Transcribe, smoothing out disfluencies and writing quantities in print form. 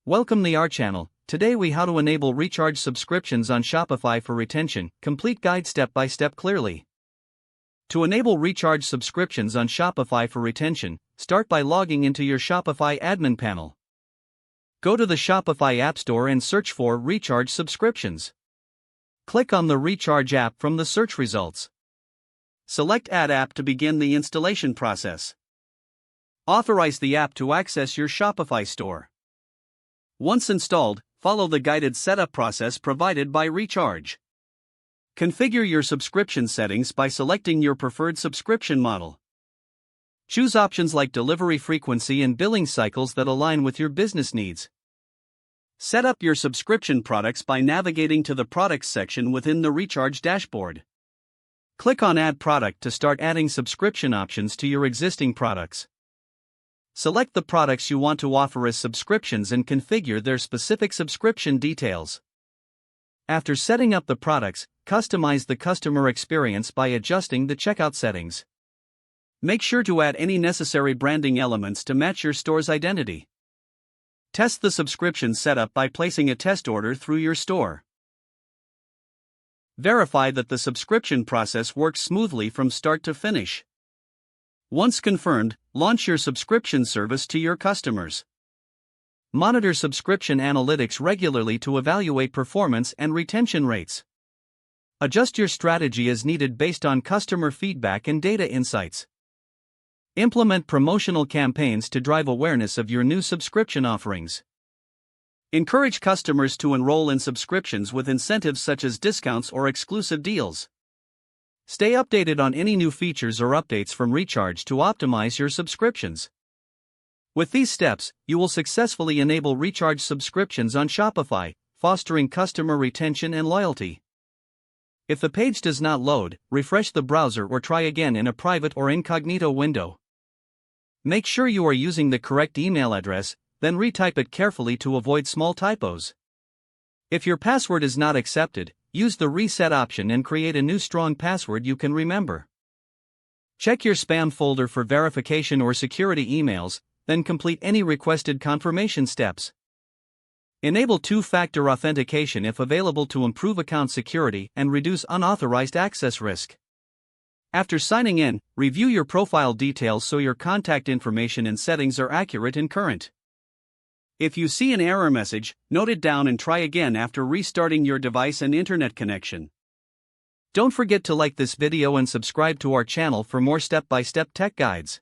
Welcome to our channel. Today we how to enable recharge subscriptions on Shopify for retention. Complete guide step by step clearly. To enable recharge subscriptions on Shopify for retention, start by logging into your Shopify admin panel. Go to the Shopify App Store and search for Recharge Subscriptions. Click on the Recharge app from the search results. Select Add App to begin the installation process. Authorize the app to access your Shopify store. Once installed, follow the guided setup process provided by Recharge. Configure your subscription settings by selecting your preferred subscription model. Choose options like delivery frequency and billing cycles that align with your business needs. Set up your subscription products by navigating to the Products section within the Recharge dashboard. Click on Add Product to start adding subscription options to your existing products. Select the products you want to offer as subscriptions and configure their specific subscription details. After setting up the products, customize the customer experience by adjusting the checkout settings. Make sure to add any necessary branding elements to match your store's identity. Test the subscription setup by placing a test order through your store. Verify that the subscription process works smoothly from start to finish. Once confirmed, launch your subscription service to your customers. Monitor subscription analytics regularly to evaluate performance and retention rates. Adjust your strategy as needed based on customer feedback and data insights. Implement promotional campaigns to drive awareness of your new subscription offerings. Encourage customers to enroll in subscriptions with incentives such as discounts or exclusive deals. Stay updated on any new features or updates from Recharge to optimize your subscriptions. With these steps, you will successfully enable Recharge subscriptions on Shopify, fostering customer retention and loyalty. If the page does not load, refresh the browser or try again in a private or incognito window. Make sure you are using the correct email address, then retype it carefully to avoid small typos. If your password is not accepted, use the reset option and create a new strong password you can remember. Check your spam folder for verification or security emails, then complete any requested confirmation steps. Enable two-factor authentication if available to improve account security and reduce unauthorized access risk. After signing in, review your profile details so your contact information and settings are accurate and current. If you see an error message, note it down and try again after restarting your device and internet connection. Don't forget to like this video and subscribe to our channel for more step-by-step tech guides.